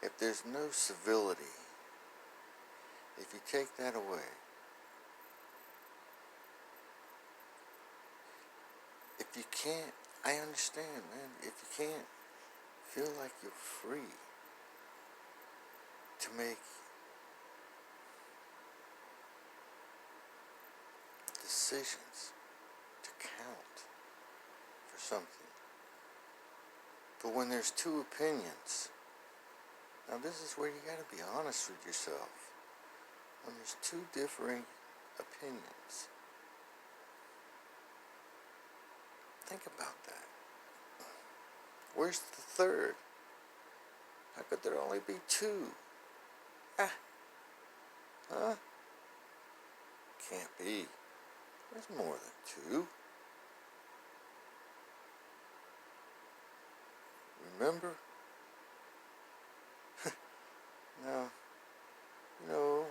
if there's no civility, if you take that away, if you can't, I understand, man, if you can't feel like you're free to make decisions, to count for something. But when there's two opinions, now this is where you gotta be honest with yourself. When there's two differing opinions, think about that. Where's the third? How could there only be two? Ah, huh? Can't be. There's more than two. Remember? Now, you know,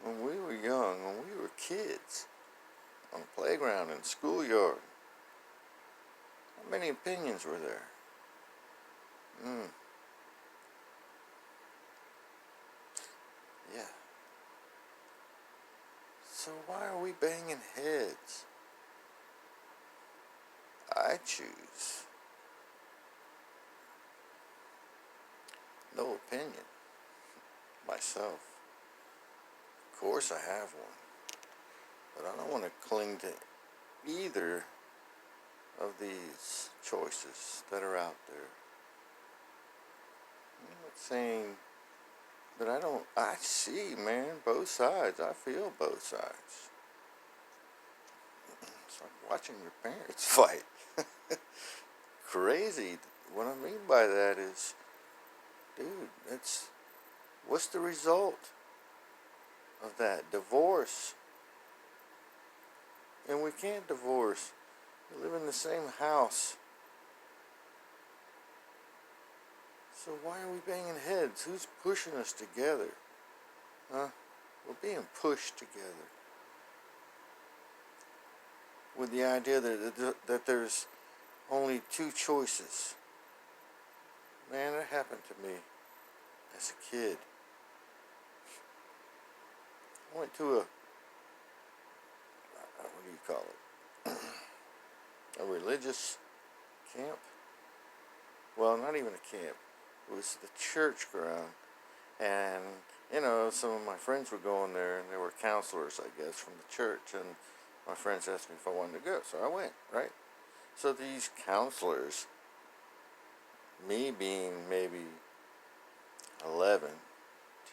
when we were young, when we were kids, on the playground in the schoolyard, how many opinions were there? Yeah. So why are we banging heads? I choose no opinion myself. Of course I have one, but I don't want to cling to either of these choices that are out there. I'm not saying that I see, man, both sides. I feel both sides. It's like watching your parents fight. Crazy. What I mean by that is, dude, what's the result of that? Divorce. And we can't divorce. We live in the same house. So why are we banging heads? Who's pushing us together? Huh? We're being pushed together with the idea that there's only two choices. Man, that happened to me as a kid. I went to what do you call it? A religious camp? Well, not even a camp. It was the church ground. And, you know, some of my friends were going there, and they were counselors, I guess, from the church. And my friends asked me if I wanted to go, so I went, right? So these counselors, me being maybe 11,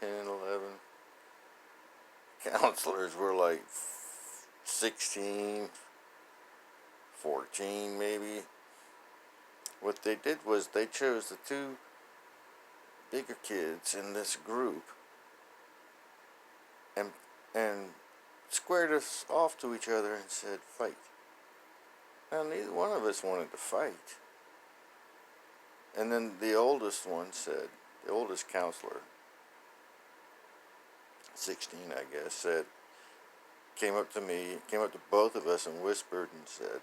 10, 11, counselors were like 16, 14 maybe. What they did was they chose the two bigger kids in this group and squared us off to each other and said, fight. Now, neither one of us wanted to fight. And then the oldest one said, the oldest counselor, 16 I guess, came up to both of us and whispered and said,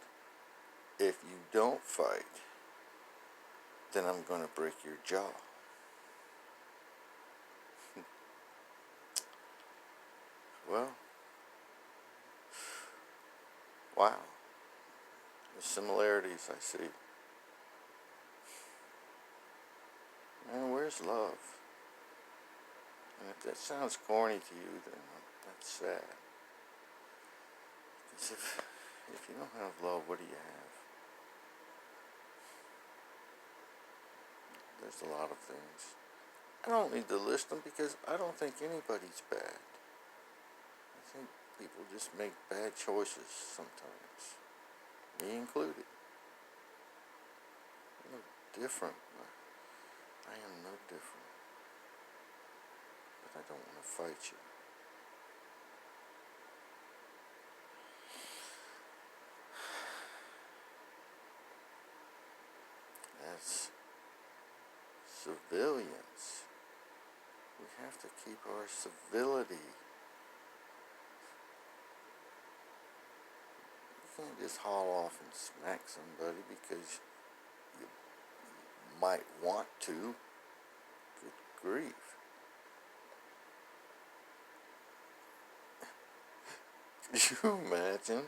if you don't fight, then I'm going to break your jaw. Well, wow. The similarities I see. Man, where's love? And if that sounds corny to you, then that's sad. Because if you don't have love, what do you have? There's a lot of things. I don't need to list them because I don't think anybody's bad. I think people just make bad choices sometimes. Me included. I'm no different. I am no different. But I don't want to fight you. As civilians, we have to keep our civility. You can't just haul off and smack somebody because you might want to. Good grief. Could you imagine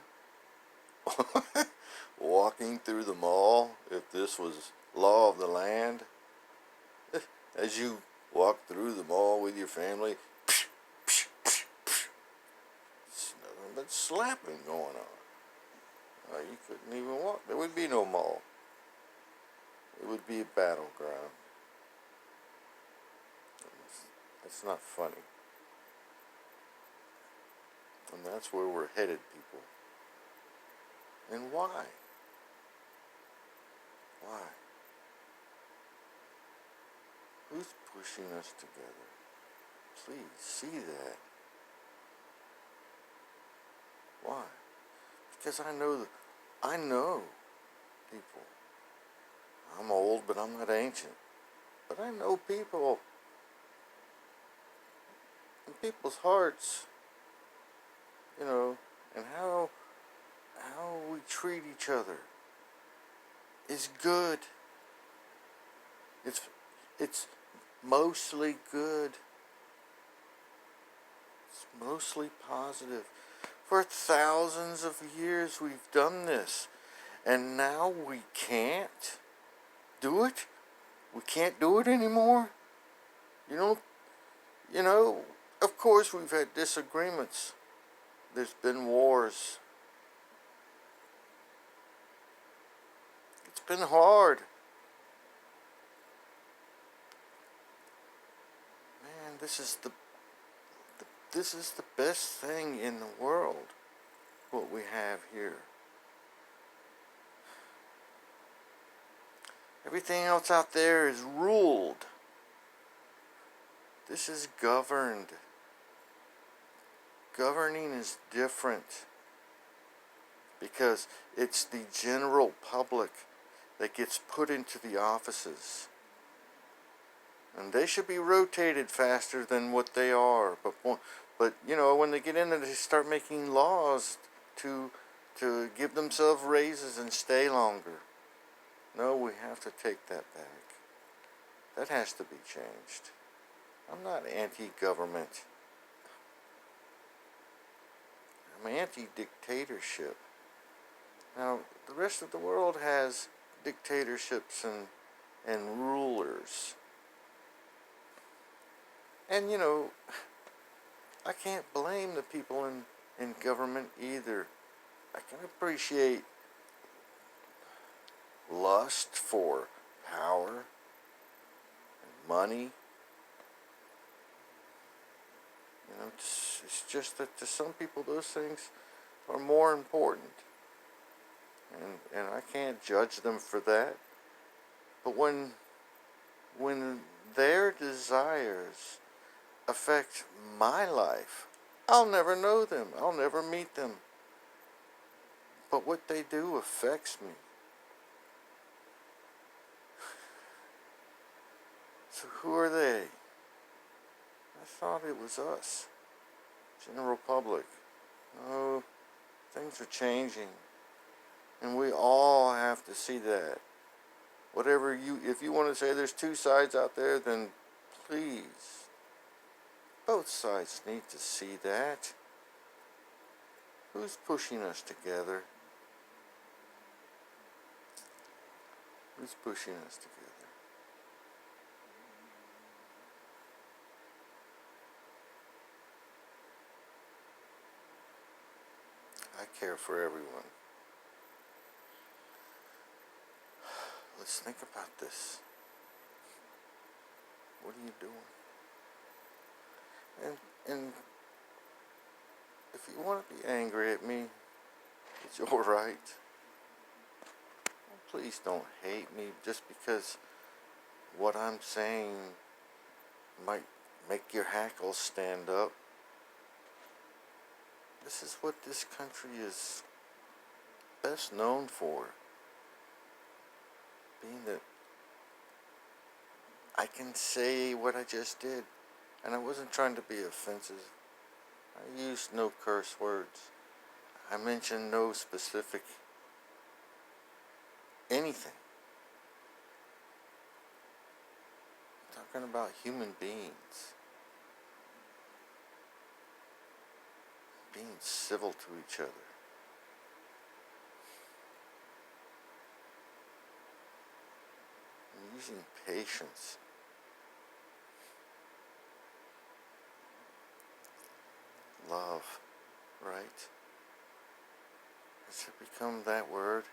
walking through the mall if this was law of the land? As you walk through the mall with your family, it's nothing but slapping going on. You couldn't even walk. There would be no mall. It would be a battleground. That's not funny. And that's where we're headed, people. And why? Why? Who's pushing us together? Please see that. Why? Because I know people. I'm old, but I'm not ancient. But I know people. And people's hearts, and how we treat each other is good. It's mostly good. It's mostly positive. For thousands of years we've done this, and now we can't do it. We can't do it anymore. Of course we've had disagreements. There's been wars. It's been hard. Man, this is the best thing in the world, what we have here. Everything else out there is ruled. This is governed. Governing is different because it's the general public that gets put into the offices. And they should be rotated faster than what they are. But when they get in there, they start making laws to give themselves raises and stay longer. No, we have to take that back. That has to be changed. I'm not anti-government. I'm anti-dictatorship. Now, the rest of the world has dictatorships and rulers. And, I can't blame the people in government either. I can appreciate lust for power and money. It's just that to some people those things are more important. And I can't judge them for that. But when their desires affect my life, I'll never know them. I'll never meet them. But what they do affects me. So who are they? I thought it was us, general public. No, things are changing. And we all have to see that. If you want to say there's two sides out there, then please, both sides need to see that. Who's pushing us together? Who's pushing us together? I care for everyone. Let's think about this. What are you doing? And if you want to be angry at me, it's your right. Please don't hate me just because what I'm saying might make your hackles stand up. This is what this country is best known for. Being that I can say what I just did, and I wasn't trying to be offensive. I used no curse words. I mentioned no specific anything. talking about human beings being civil to each other. And using patience. Love, right? Has it become that word?